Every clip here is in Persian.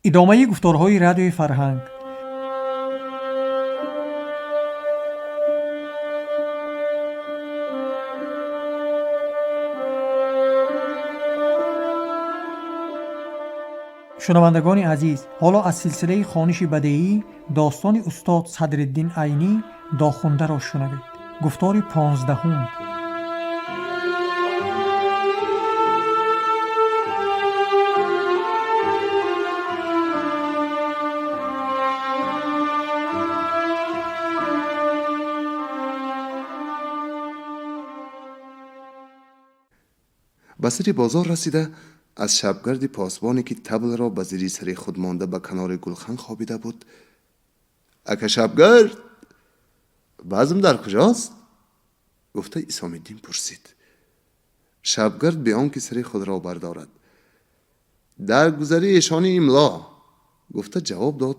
ادامه گفتارهای رادیوی فرهنگ. شنوندگان عزیز، حالا از سلسله خوانش بدیعی داستان استاد صدرالدین عینی داخونده را شنوید. گفتار 15. به سر بازار رسیده از شبگرد پاسبانی که طبل را به زیر سر خود مانده به کنار گلخن خوابیده بود: اکا شبگرد، بزم در کجاست؟ گفته اسام الدین پرسید. شبگرد به آنکه سر خود را بردارد: در گذری ایشان املا، گفته جواب داد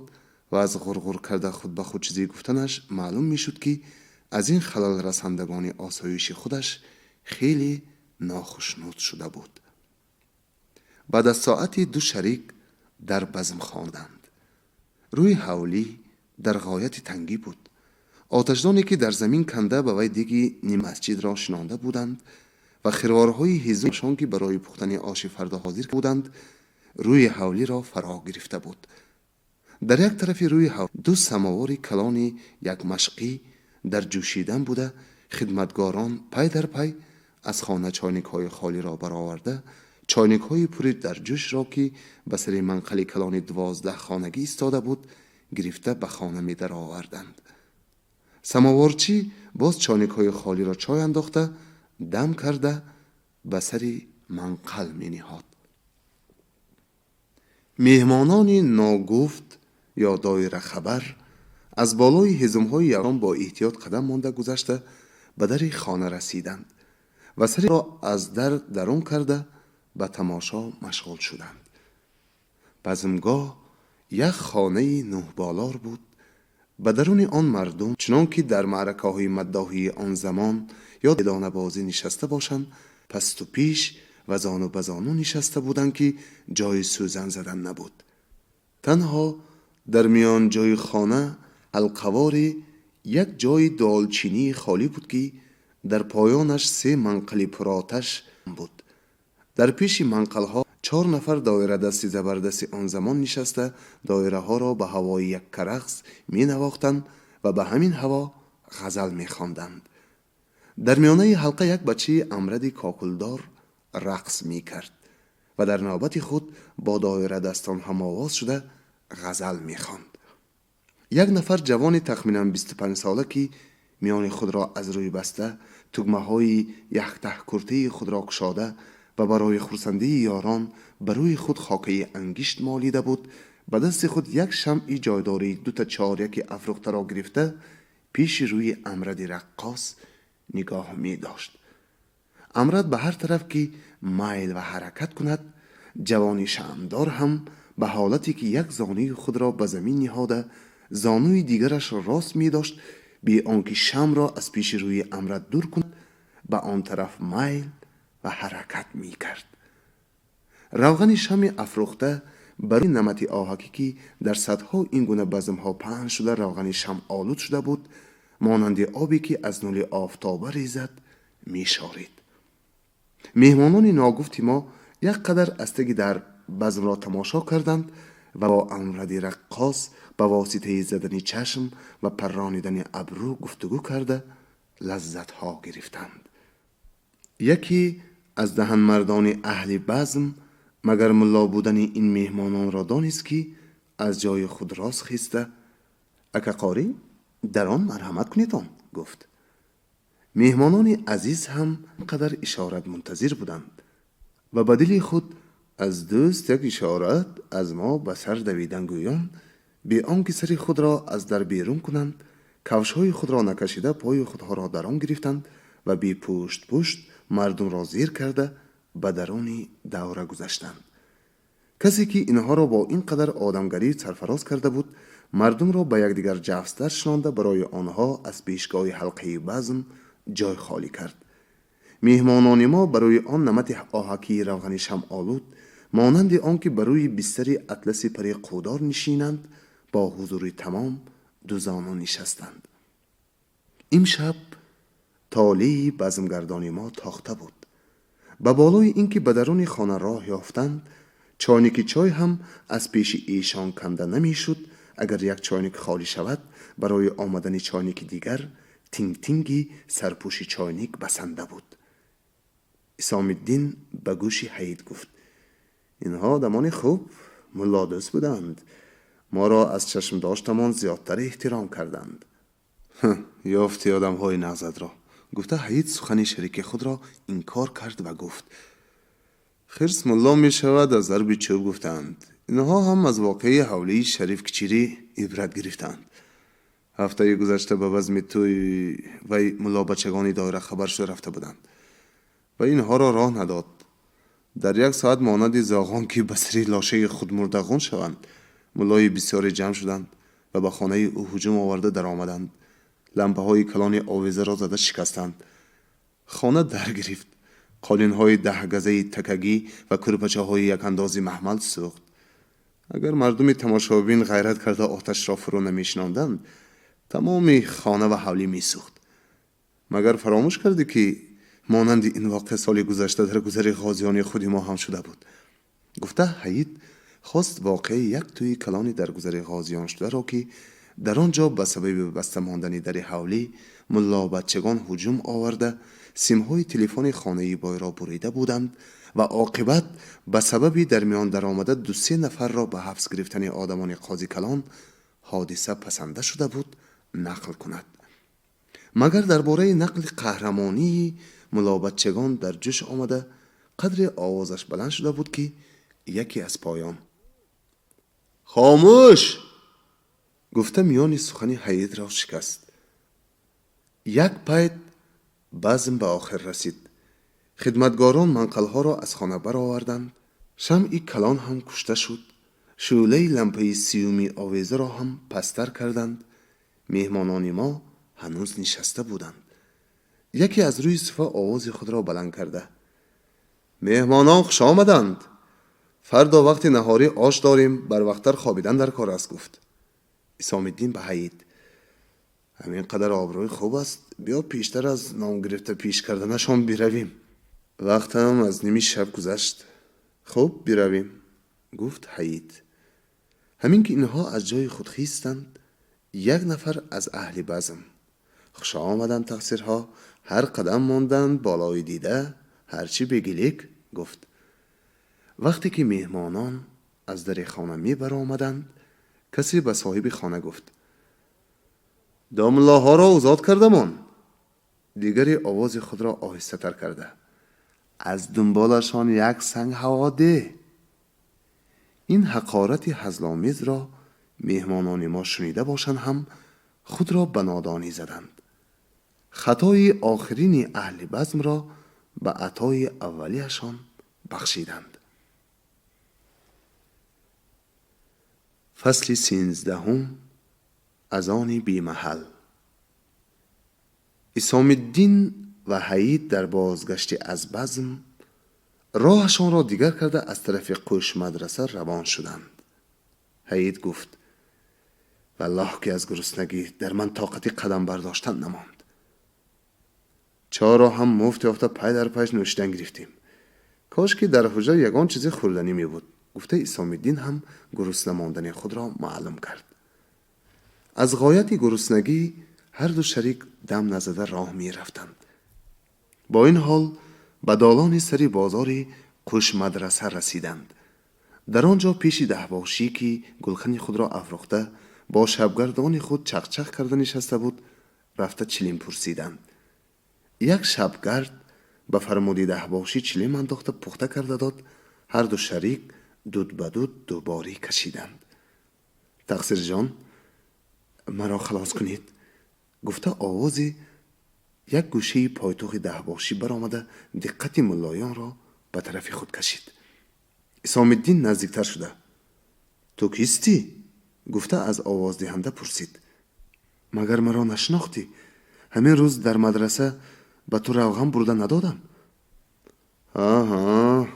و از غرغر کرده خود به خود چیزی گفتنش معلوم می شد که از این خلل رسندگان آسایش خودش خیلی ناخشنود شده بود. بعد از ساعتی 2 شریک در بزم خواندند. روی حولی در غایت تنگی بود. آتشدانی که در زمین کنده به وی دیگی نیم مسجد را شنانده بودند و خروارهای هیزمشان که برای پختن آش فردا حاضر بودند روی حولی را فرا گرفته بود. در یک طرف روی حولی 2 سماور کلان یک مشقی در جوشیدن بوده. خدمتگاران پی در پی از خانه چاینک های خالی را برآورده چاینک های پوری در جوش را که به سر منقل کلان 12 خانگی ایستاده بود گرفته به خانه می در آوردند. سماورچی باز چاینک های خالی را چای انداخته دم کرده به سر منقل می نهاد. مهمانان ناگفت یا دایره خبر از بالای هیزم های یاران با احتیاط قدم مانده گذشته به در خانه رسیدند و سر را از درون کرده به تماشا مشغول شدند. بزمگاه یک خانه 9 بالار بود. به درون آن مردم چنان که در معرکه های مداحی آن زمان یا دانه بازی نشسته باشند پست و پیش و زانو به زانو نشسته بودند که جای سوزن زدن نبود. تنها در میان جای خانه حلقوار یک جای دالچینی خالی بود که در پایانش 3 منقل پرآتش بود. در پیش منقل ها 4 نفر دایره دستی زبردست آن زمان نشسته دایره ها را به هوای یک کرخس می نواختند و به همین هوا غزل می خواندند. در میانه حلقه یک بچه امرد کاکلدار رقص می کرد و در نوبت خود با دایره دستان هم آواز شده غزل می خواند. یک نفر جوان تخمینا 25 ساله که میان خود را از روی بسته تگمه های یک ته کرته خود را کشاده و برای خرسندی یاران بر روی خود خاکه انگشت مالیده بود به دست خود یک شمع جایداری 2 تا 4 یک افروخته را گرفته پیش روی امرد رقاص نگاه می داشت. امرد به هر طرف که میل و حرکت کند جوانی شمعدار هم به حالتی که یک زانوی خود را به زمین نهاده زانوی دیگرش را راست می داشت بی آنکه شمع را از پیش روی امرد دور کند به آن طرف میل و حرکت می کرد. روغن شمع افروخته برای نمط آهکی که در سطح این گونه بزم ها پهن شده روغن شمع آلود شده بود مانند آبی که از نور آفتاب ریزد می شارید. مهمانان ناگفتی ما یک قدر استگی در بزم را تماشا کردند و با امرد رقاص به واسطه زدن چشم و پرانیدن ابرو گفتگو کرده لذت ها گرفتند. یکی از دهن مردان اهل بزم مگر ملا بودن این مهمانان را دانست که از جای خود راست خیسته اکا قاری در آن مرحمت کنیتان گفت. مهمانان عزیز هم قدر اشارت منتظر بودند و بدل خود از دوست یک اشارت از ما به سر دویدن گویان به آنکه سر خود را از در بیرون کنند کفش‌های خود را نکشیده پای خودها را در آن گرفتند و بی پشت مردم را زیر کرده به درون دوره گذشتند. کسی که اینها را با این قدر آدمگری سرفراز کرده بود مردم را به یکدیگر جفستر شنانده برای آنها از پیشگاه حلقه بزم جای خالی کرد. مهمانان ما برای آن نمط آهکی روغن شمع آلود مانند آنکه بر روی بستری اطلس پری قودار نشینند، با حضوری تمام دو زانو نشستند. امشب طالعی بزمگردانی ما تاخته بود. به بالای اینکه به درون خانه راه یافتند، چاینک چای هم از پیش ایشان کنده نمیشد. اگر یک چاینک خالی شود، برای آمدن چاینک دیگر تینگ تینگی سرپوش چاینک بسنده بود. اسام الدین به گوش حید گفت: اینها آدمان خوب ملا دوست بودند. ما را از چشم داشتمان زیادتر احترام کردند. یافتی آدم های نغزد را، گفته حید سخن شریک خود را انکار کرد و گفت: خرس ملا می شود از ضرب چوب گفتند. اینها هم از واقعه حولی شریف کچیری عبرت گرفتند. هفته گذشته به بزم توی وی ملا بچگانی دایره خبر شده رفته بودند و اینها را راه نداد. در یک ساعت مانند زاغان که بسری لاشه خود مردغون شوند، ملای بسیاری جمع شدند و به خانه او هجوم آورده در آمدند. لمپه های کلان آویزه را زده شکستند. خانه در گرفت. قالین های 10 گزه تکگی و کرپچه های یک اندازی محمل سوخت. اگر مردم تماشابین غیرت کرده آتش را فرو نمیشناندند، تمام خانه و حولی می سوخت. مگر فراموش کردی که مانند این واقع سال گذشته در گذر غازیان خودی ما هم شده بود؟ گفته حید خواست واقع یک توی کلانی در گذر غازیان شده را که در آنجا به سبب بسته ماندن در حولی ملا بچگان هجوم آورده سیمهای تلفن خانه بای را بریده بودند و عاقبت به سبب در میان در آمده 2-3 نفر را به حبس گرفتن آدمان قاضی کلان حادثه پسنده شده بود نقل کند. مگر درباره نقل قهرمانی ملا بچگان در جوش آمده قدر آوازش بلند شده بود که یکی از پایان خاموش گفته میان سخن حید را شکست. یک پید بزم به آخر رسید. خدمتگاران منقلها را از خانه برآوردند. شمع کلان هم کشته شد. شعله لمپه سیومی آویزه را هم پستر کردند. مهمانان ما هنوز نشسته بودند. یکی از روی صفه آواز خود را بلند کرده: مهمانان خوش آمدند. فردا وقتی نهاری آش داریم، بر وقتر خوابیدن در کار است. گفت اسام الدین به حید: همین قدر آبروی خوب است، بیا پیشتر از نام گرفته پیش کردنشان برویم. وقت هم از نیمی شب گذشت. خب برویم، گفت حید. همین که اینها از جای خود خیستند، یک نفر از اهل بزم: خوش آمدند تقصیرها، هر قدم ماندند بالای دیده، هرچی بگیلیک، گفت. وقتی که مهمانان از در خانه می برآمدند، کسی به صاحب خانه گفت: داملاها را آزاد کردمان. دیگری آواز خود را آهسته تر کرده: از دنبالشان یک سنگ هوا ده. این حقارت هزل‌آمیز را مهمانان ما شنیده باشند هم خود را به نادانی زدند. خطای آخرین اهل بزم را به عطای اولیشان بخشیدند. فصل 13 از آن بی محل. اسام الدین و حید در بازگشت از بزم راهشان را دیگر کرده از طرف قوش مدرسه روان شدند. حید گفت: والله که از گرسنگی در من طاقت قدم برداشتن نماند. چای را هم مفت یافته پای در پایش نوشیدن گرفتیم. کاش که در حجره یگان چیزی خوردنی می بود. گفته اسام الدین هم گرسنه ماندن خود را معلوم کرد. از غایت گرسنگی هر دو شریک دم نزده راه می رفتند. با این حال به دالان سری بازار قوش مدرسه رسیدند. در آنجا پیش دهباشی که گلخن خود را افروخته با شبگردان خود چخچخ کرده نشسته بود رفته چلیم پرسیدند. یک شبگرد به فرموده دهباشی چلیم انداخته پخته کرده داد. هر دو شریک دود به دود دوباره کشیدند. تقصیر جان، مرا خلاص کنید، گفته آوازی یک گوشه پایتوخ دهباشی برآمده دقت ملایان را به طرف خود کشید. اسام الدین نزدیکتر شده: تو کیستی؟ گفته از آواز دهنده پرسید: مگر مرا نشناختی؟ همین روز در مدرسه به تو روغن برده ندادم؟ آها،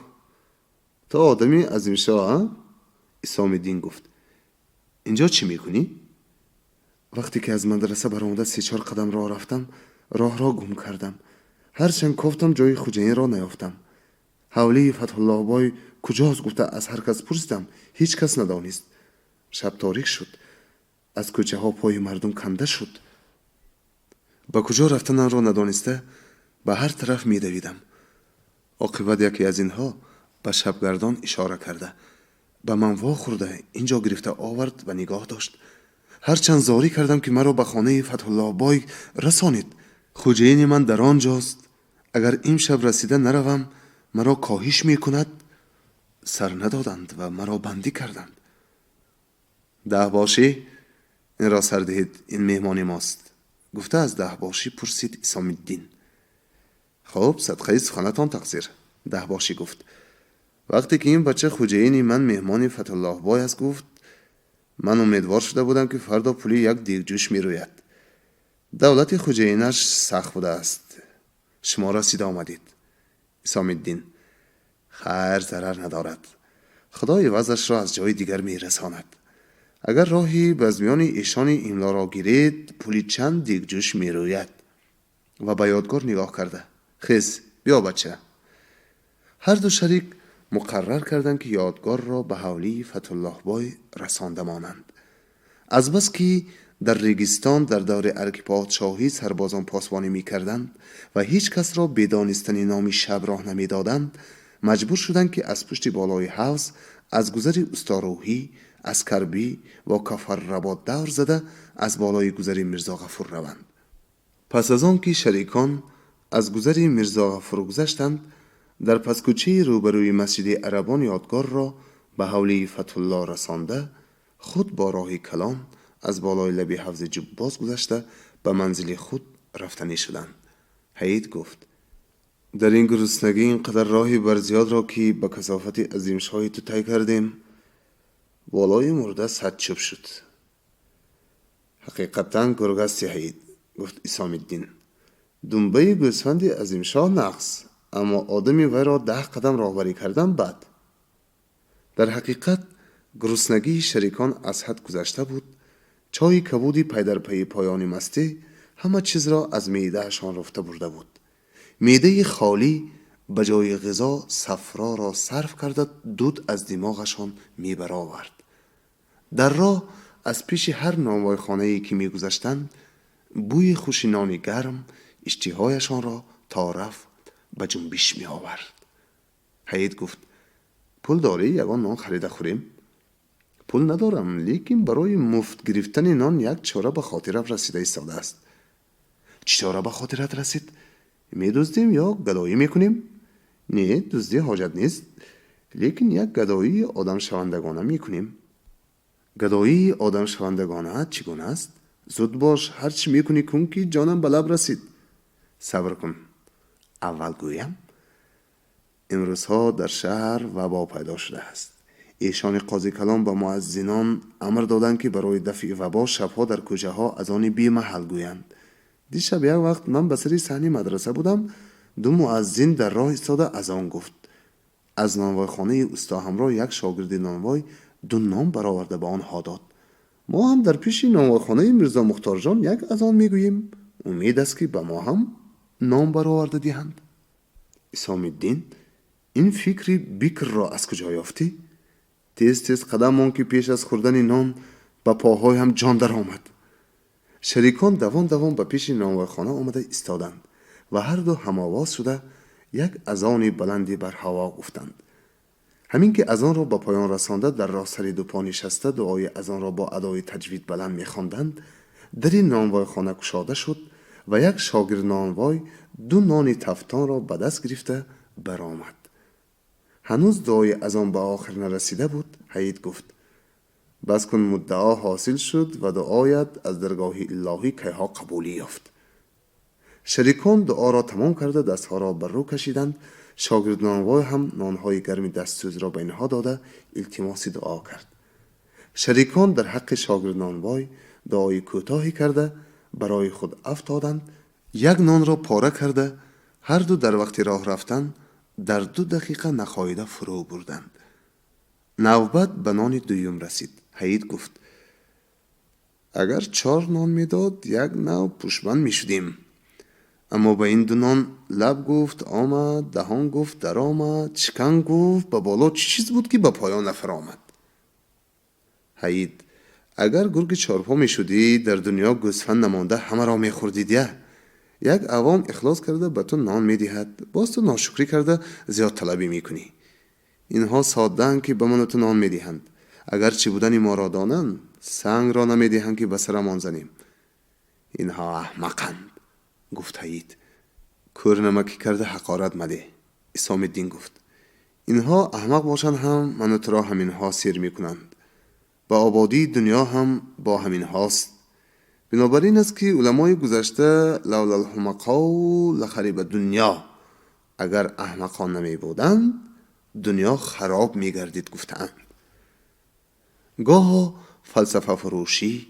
تو آدمی عظیم شاه؟ اسام الدین گفت اینجا چی میکنی؟ وقتی که از مدرسه برآمده 3-4 قدم راه رفتم، راه را گم کردم. هرچند گفتم جای خوجین را نیافتم. حوله فتح الله بای کجاست گفته از هر کس پرسیدم، هیچ کس ندانست. شب تاریک شد، از کوچه ها پای مردم کنده شد. به کجا رفتن را ندانسته به هر طرف می دویدم. عاقبت یکی از اینها به شبگردان اشاره کرده، به من وا خورده اینجا گرفته آورد و نگاه داشت. هرچند زاری کردم که مرا به خانه فتح الله بای رسانید. خوجین من در آنجاست، اگر این شب رسیده نروم مرا کاهش می کند. سر ندادند و مرا بندی کردند. 10 باشی این را سر دهید، این مهمان ماست گفته از 10 باشی پرسید اسام الدین. خب صدقه سخنتان تقصیر. 10 باشی گفت وقتی که این بچه خوجین من مهمان فتح الله بای است گفت، من امیدوار شده بودم که فردا پولی یک دیگ جوش می روید. دولت خوجینش سخت بوده است، شما رسیده آمدید. اسام الدین خیر ضرر ندارد، خدای وضعش را از جای دیگر می رساند. اگر راهی بزمیان ایشان املا را گیرید پولی چند دیگ جوش می روید. و به یادگار نگاه کرده خیز بیا بچه. هر دو شریک مقرر کردند که یادگار را به حولی فتح الله بای رسانده مانند. از بس که در ریگستان در دور ارگ پادشاهی سربازان پاسبانی می کردند و هیچ کس را بدانستن نام شب راه نمی دادند، مجبور شدند که از پشت بالای حوض از گذر استاروحی، از کربی و کفر رباط دور زده از بالای گذر میرزا غفور روند. پس از آن که شریکان از گذر میرزا غفور گذشتند، در پسکوچه روبروی مسجد عربان یادگار را به حولی فتح الله رسانده، خود با راه کلان از بالای لبی حوض جباز گذشته به منزل خود رفتنی شدند. حید گفت در این گرسنگی اینقدر راهی برزیاد را که به کثافت عظیم شاهی تو طی کردیم، بالای مرده صد چوب شد. حقیقتا گرگستی حید گفت اسام الدین. دنبه گوسفند عظیم شاه نقص، اما آدمی وی را 10 قدم راهبری کردن بد. در حقیقت گرسنگی شریکان از حد گذشته بود. چای کبودی پی در پی پایان مستی همه چیز را از معدهشان رفته برده بود. معده خالی به جای غذا صفرا را صرف کرده دود از دماغشان می برآورد. در راه از پیش هر نانوای خانه‌ای که می گذشتند بوی خوش نان گرم اشتهایشان را تا رفت به جنبش می آورد. حید گفت پول داری یگان نان خریده خوریم؟ پول ندارم، لیکن برای مفت گرفتن نان یک چاره به خاطرم رسیده ایستاده است. چی چاره به خاطرت رسید؟ می دزدیم یا گدایی می کنیم؟ نه دزدی حاجت نیست، لیکن یک گدایی آدم شوندگانه می کنیم. گدایی آدم شوندگانه چگونه است؟ زود باش، هر چی می کنی کن که جانم به لب رسید. صبر کن، اول گویم. امروزها در شهر وبا پیدا شده است. ایشان قاضی کلام به مؤذنان امر دادند که برای دفع وبا شبها در کوچه ها از آن بی محل گویند. دیشب یک وقت من به سر صحنه مدرسه بودم، 2 مؤذن در راه ایستاده از آن گفت. از نانوای خانه استا همراه یک شاگرد نانوای 2 نان برآورده به آنها داد. ما هم در پیش نانوای خانه میرزا مختار جان یک از آن میگوییم، امید است که به ما هم نان برآورده دهند. اسام الدین این فکری بکر را از کجا یافتی؟ تیز تیز قدم که پیش از خوردن نان به پاهای هم جان در آمد. شریکان دوان دوان به پیش نانوای خانه آمده ایستادند و هر دو هم آواز شده یک اذان بلندی بر هوا گفتند. همین که اذان را به پایان رسانده در راه سر 2 پا نشسته دعای اذان را با ادای تجوید بلند می‌خواندند، در این نانوای خانه گشاده شد و یک شاگرد نانوای 2 نان تفتان را به دست گرفته برآمد. هنوز دعای اذان به آخر نرسیده بود. حید گفت بس کن، مدعا حاصل شد و دعایت از درگاه الهی که ها قبولی یافت. شریکان دعا را تمام کرده دستها را بر رو کشیدند. شاگرد نانوای هم نانهای گرم دستسوز را به اینها داده التماس دعا کرد. شریکان در حق شاگرد نانوای دعای کوتاهی کرده برای خود افتادند. یک نان را پاره کرده هر دو در وقت راه رفتن در 2 دقیقه نخاییده فرو بردند. نوبت به نان دویم رسید. حید گفت اگر 4 نان میداد 1 نوع پوشبند میشدیم، اما به این 2 نان لب گفت آمد، دهان گفت در آمد، شکم گفت به بالا چی چیز بود که به پایان نفر آمد. حید اگر گرگ 4 پا میشدی در دنیا گوسفند نمانده همه را میخوردید، یک عوام اخلاص کرده به تو نان میدهد، باز تو ناشکری کرده زیاد طلبی میکنی. اینها ساده‌اند که به من و تو نان میدهند، اگر چی بودن ما را دانند سنگ را نمیدهند که به سرمان زنیم. اینها احمقند. گفت حید کور نمکی کرده حقارت مده. اسام الدین گفت اینها احمق باشند هم من و تو را همینها سیر میکنند، با آبادی دنیا هم با همین هاست. بنابراین است که علمای گذشته لولا الحمقاء لخریب دنیا، اگر احمقان نمی بودند دنیا خراب می گردید گفتند. گاه فلسفه فروشی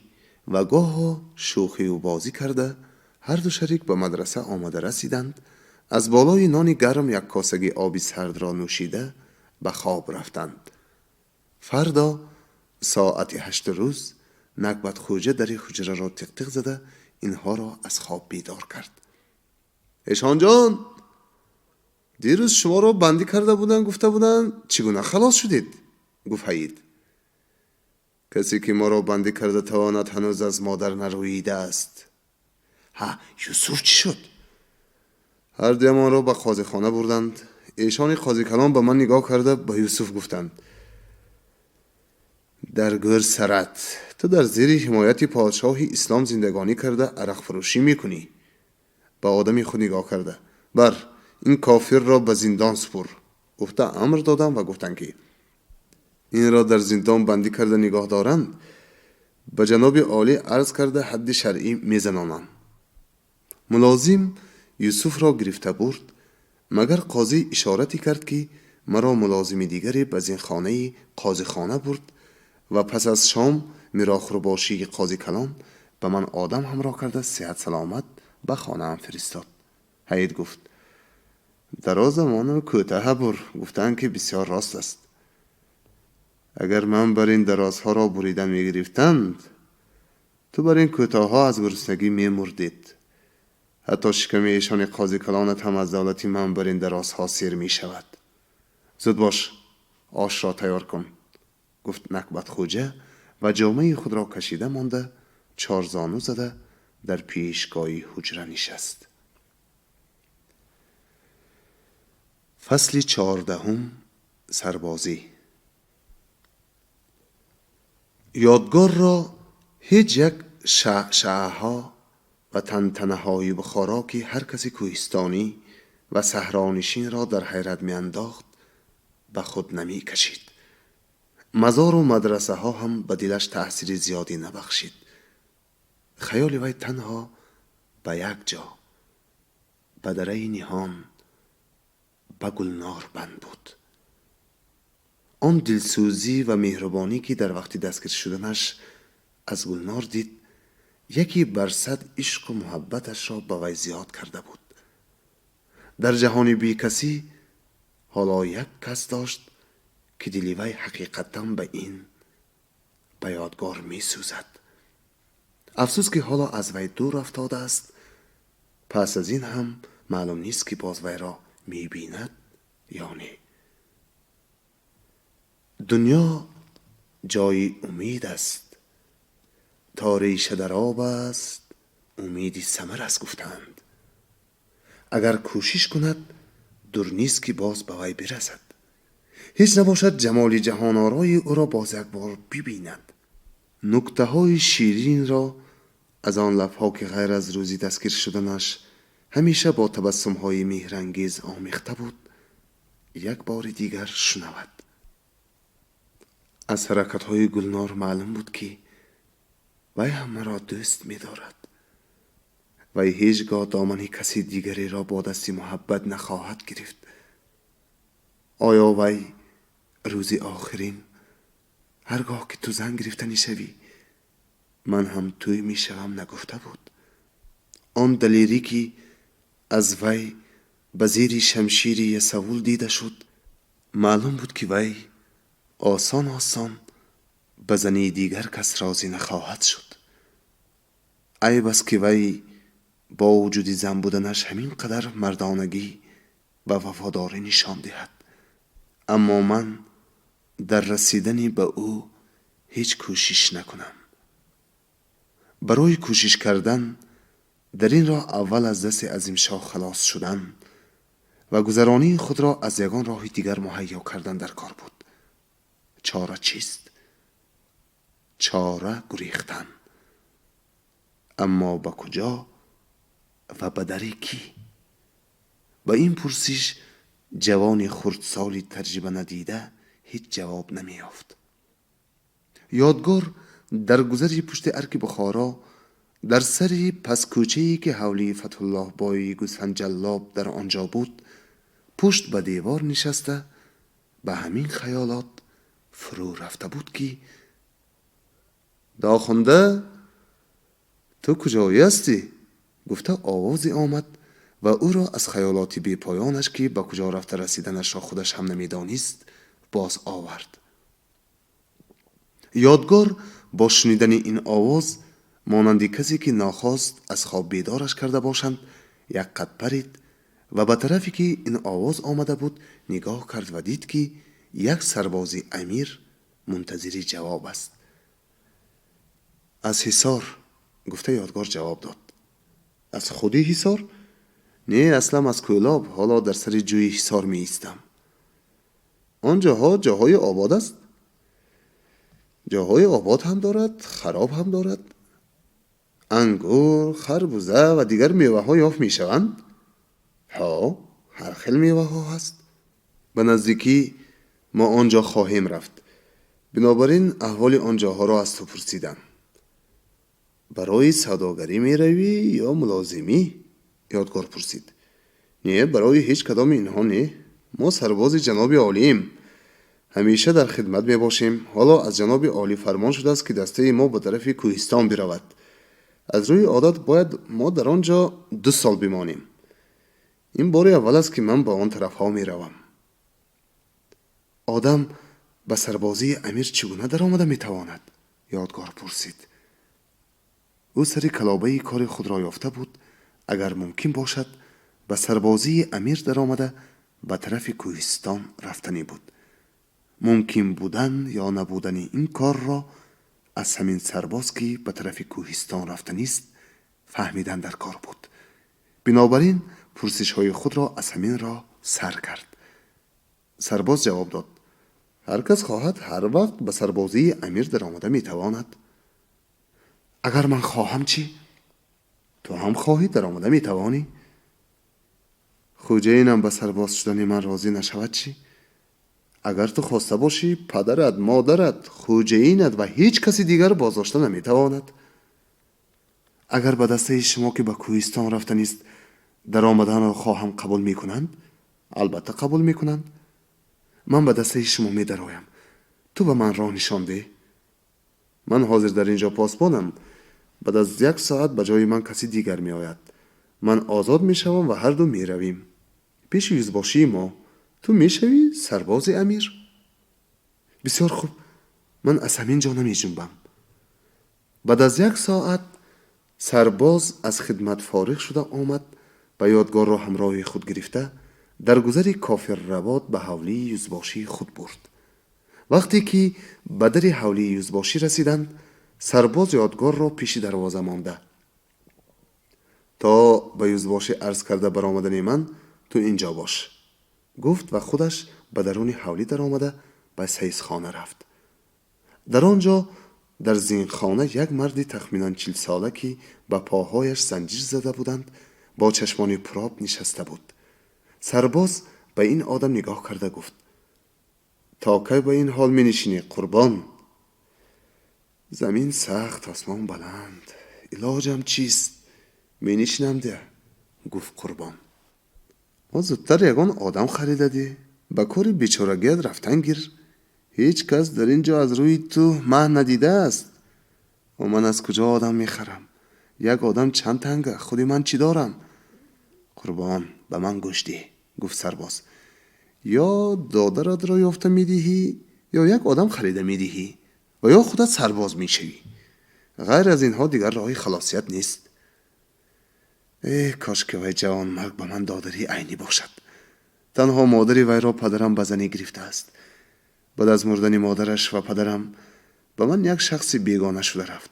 و گاه شوخی و بازی کرده هر دو شریک به مدرسه آمده رسیدند. از بالای نان گرم یک کاسگی آبی سرد را نوشیده به خواب رفتند. فردا ساعت 8 روز نکبت خوجه در حجره را تق تق زده اینها را از خواب بیدار کرد. ایشان جان، دیروز شما را بندی کرده بودند، گفته بودند چگونه خلاص شدید؟ گفت حید کسی که ما را بندی کرده تواند هنوز از مادر نرویده است. یوسف چی شد؟ هر دیمان را به قاضی خانه بردند. ایشان قاضی کلام به من نگاه کرده به یوسف گفتند در گور سرت، تو در زیر حمایت پادشاه اسلام زندگانی کرده عرق فروشی میکنی. به آدمی خود نگاه کرده بر این کافر را به زندان سپر. گفته امر دادم و گفتند که این را در زندان بندی کرده نگاه دارند، به جناب عالی عرض کرده حد شرعی میزنانند. ملازم یوسف را گرفته برد، مگر قاضی اشارتی کرد که مرا ملازم دیگری به زندخانه قاضی خانه برد و پس از شام میراخورباشی قاضی کلان به من آدم همراه کرده صحت سلامت به خانه هم فرستاد. حید گفت دراز زمان کوتاه بر. گفتند که بسیار راست است. اگر من بر این درازها را بریدن میگرفتند تو بر این کوتاه ها از گرسنگی میمردید. حتی شکم ایشان قاضی کلانت هم از دولتی من بر این درازها سیر می شود. زود باش آش را تیار کن. گفت نکبت خوجه و جامعه خود را کشیده مانده 4 زانو زده در پیشگاه حجره نشست. فصل 14 سربازی. یادگار را هیچ یک شعشعها و تنتنه های بخارا که هر کسی کوهستانی و صحرانشین را در حیرت می انداخت به خود نمی کشید. مزار و مدرسه ها هم به دلش تأثیر زیادی نبخشید. خیال وی تنها به یک جا، به دره نهان، به گلنار بند بود. آن دلسوزی و مهربانی که در وقتی دستگیر شدنش از گلنار دید یکی بر صد عشق و محبتش را به وی زیاد کرده بود. در جهان بی کسی حالا یک کس داشت که دل وی حقیقتاً به این به یادگار می سوزد. افسوس که حالا از وی دور افتاده است. پس از این هم معلوم نیست که باز وی را می بیند یا نه. دنیا جای امید است، تا ریشه در آب است امیدی ثمر است گفتند. اگر کوشش کند دور نیست که باز به وی برسد. هیچ نباشد جمال جهان آرای او را باز یک بار ببیند. نکته های شیرین را از آن لبها که غیر از روزی دستگیر شدنش همیشه با تبسم های مهرانگیز آمیخته بود یک بار دیگر شنود. از حرکت های گلنار معلوم بود که وی هم مرا دوست می دارد. وی هیچگاه دامن کسی دیگری را با دستی محبت نخواهد گرفت. آیا وی روزی آخرین هرگاه که تو زن گرفتنی شوی من هم توی می شوم نگفته بود؟ آن دلیری که از وی به زیر شمشیری یسوول دیده شد معلوم بود که وی آسان آسان به زنی دیگر کس راضی نخواهد شد. ای بس که وی با وجود زن بودنش همین قدر مردانگی و وفاداری نشان دهد، اما من در رسیدن به او هیچ کوشش نکنم. برای کوشش کردن در این راه اول از دست عظیم شاه خلاص شدن و گذرانی خود را از یگان راه دیگر مهیا کردن در کار بود. چاره چیست؟ چاره گریختن. اما به کجا و به در کی؟ به این پرسش جوان خردسالی تجربه ندیده هیچ جواب نمی یافت. یادگار در گذری پشت ارک بخارا در سری پس کوچه‌ای که حولی فتح الله بای گوسفند جلاب در آنجا بود پشت به دیوار نشسته به همین خیالات فرو رفته بود که داخنده تو کجایی هستی؟ گفته آوازی آمد و او را از خیالات بی پایانش که به کجا رفته رسیدنش را خودش هم نمیدانست باز آورد. یادگار با شنیدن این آواز مانند کسی که ناخواست از خواب بیدارش کرده باشند یک قد پرید و به طرفی که این آواز آمده بود نگاه کرد و دید که یک سربازی امیر منتظر جواب است. از حصار، گفته یادگار جواب داد. از خودی حصار؟ نه، اصلا از کولاب، حالا در سر جوی حصار می ایستم. آنجاها جاهای آباد است؟ جاهای آباد هم دارد، خراب هم دارد. انگور، خربوزه و دیگر میوه ها یافت می شوند؟ ها، هر خیل میوه ها هست. به نزدیکی ما آنجا خواهیم رفت، بنابراین احوال آنجاها را از تو پرسیدم. برای سوداگری می روی یا ملازمی؟ یادگار پرسید. نه، برای هیچ کدام اینها نه. ما سرباز جناب عالیم، همیشه در خدمت می باشیم. حالا از جناب عالی فرمان شده است که دسته ما به طرف کوهستان برود. از روی عادت باید ما در آنجا 2 سال بمانیم. این بار اول است که من به آن طرف ها می روم. آدم به سربازی امیر چگونه در آمده می تواند؟ یادگار پرسید. او سری کلابه کار خود را یافته بود. اگر ممکن باشد به سربازی امیر در آمده به طرف کوهستان رفتنی بود. ممکن بودن یا نبودن این کار را از همین سرباز که به طرف کوهستان رفتنی است فهمیدن در کار بود. بنابراین پرسش های خود را از همین را سر کرد. سرباز جواب داد. هر کس خواهد هر وقت به سربازی امیر در آمده می تواند. اگر من خواهم چی؟ تو هم خواهی در آمده می توانی؟ خوجه اینم به سرباز شدن من راضی نشود چی؟ اگر تو خواسته باشی پدرت، مادرت، خوجه اینت و هیچ کسی دیگر بازداشته نمی تواند. اگر به دسته شما که به کوهستان رفتن است در آمدن را خواهم قبول می کنند؟ البته قبول می کنند. من به دسته شما می درایم. تو به من راه نشان ده. من حاضر در اینجا پاسبانم. بعد از 1 ساعت به جای من کسی دیگر می آید. من آزاد می شوم و هر دو می رویم. پیش یوزباشی ما تو می شوی سرباز امیر؟ بسیار خوب، من از همین جا نمی جنبم. بعد از 1 ساعت سرباز از خدمت فارغ شده آمد و یادگار را همراه خود گرفته در گذری کافر رواد به حولی یوزباشی خود برد. وقتی که به در حولی یوزباشی رسیدند سرباز یادگار را پیش دروازه مانده. تا به یوزباشی عرض کرده برآمدن من تو اینجا باش، گفت و خودش به درون حولی در آمده به سیزخانه رفت. در آنجا در زینخانه یک مردی تخمینا 40 ساله که به پاهایش زنجیر زده بودند با چشمان پرآب نشسته بود. سرباز به این آدم نگاه کرده گفت تا کی به این حال می نشینی قربان؟ زمین سخت، آسمان بلند، علاجم چیست؟ می نشینم ده، گفت قربان. ما زودتر یگان آدم خریده دی، به کار بیچارگیت رفتن گیر. هیچ کس در اینجا از روی تو مه ندیده است. و من از کجا آدم میخرم؟ یک آدم چند تنگه، خودی من چی دارم؟ قربان به من گوش ده، گفت سرباز. یا دادرت را یافته میدهی یا یک آدم خریده میدهی و یا خودت سرباز میشوی. غیر از اینها دیگر راهی خلاصیت نیست. کاش که وی جوان مرگ به من دادری عینی باشد. تنها مادری وی را پدرم به زنی گرفته است. بعد از مردن مادرش و پدرم به من یک شخصی بیگانه شده رفت.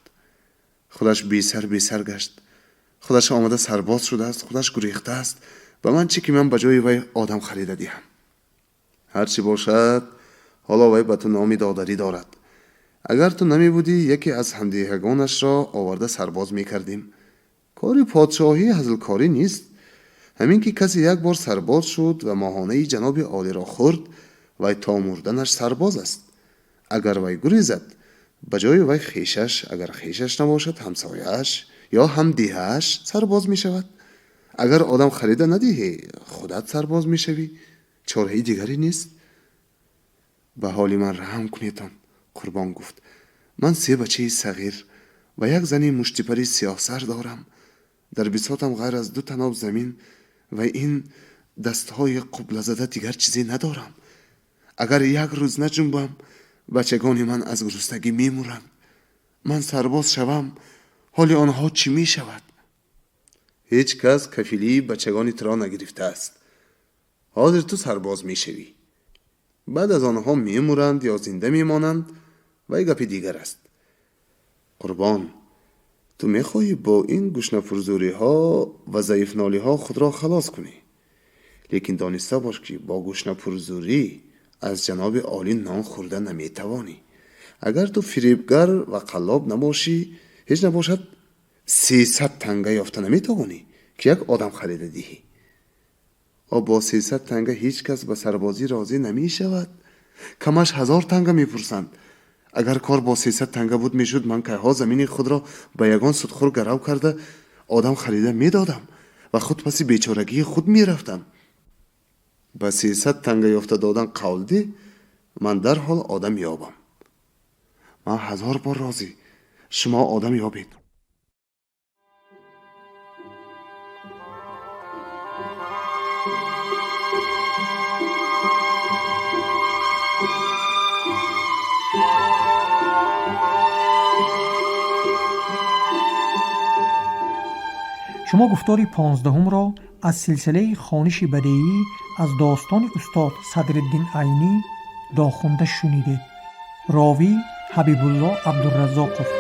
خودش بی سر گشت. خودش آمده سرباز شده است. خودش گریخته است. به من چی که من به جای وی آدم خریده دیم. هرچی باشد حالا وی به تو نامی دادری دارد. اگر تو نمی بودی یکی از همدیهگانش را آورده سرباز می کردیم. کاری پادشاهی هزلکاری نیست. همین که کسی یک بار سرباز شد و ماهانه جناب عالی را خورد وی تا مردنش سرباز است. اگر وی گریزد به جای وی خیشش، اگر خیشش نباشد همسایه‌اش یا همدیهش سرباز می شود. اگر آدم خریده ندیهی خودت سرباز می شوی. چاره‌ای دیگری نیست. به حال من رحم کنیدان. قربان گفت من 3 بچه صغیر و یک زنی مشتیپری سیاه سر دارم. در بساطم غیر از 2 تناب زمین و این دستهای قبله زده دیگر چیزی ندارم. اگر یک روز نجنبم بچگان من از گرسنگی میمورند. من سرباز شوم حال آنها چی می شود؟ هیچ کس کفیلی بچگانی تو را نگرفته است. حاضر تو سرباز می شوی. بعد از آنها میمورند یا زنده میمانند و یک گپ دیگر است. قربان تو میخواهی با این گوشنپرزوری ها و ضعیف نالی ها خود را خلاص کنی. لیکن دانسته باش که با گوشنپرزوری از جناب عالی نان خورده نمیتوانی. اگر تو فریبگر و قلاب نباشی هیچ نباشد 300 تنگه یافته نمیتوانی که یک آدم خریده دیهی. و با 300 تنگه هیچ کس به سربازی راضی نمی شود. کمش 1000 تنگه میپرسند. اگر کار با 300 تنگه بود میشد من که ها زمین خود را به یگان سودخور گرو کرده آدم خریده میدادم و خود پسی بیچارگی خود میرفتم. به 300 تنگه یافته دادن قول دی من در حال آدم یابم. من 1000 بار راضی شما آدم یابید. شما گفتار 15 را از سلسله خوانش بدیعی از داستان استاد صدرالدین عینی داخونده شنیدید. راوی حبیب الله عبدالرزاق گفت.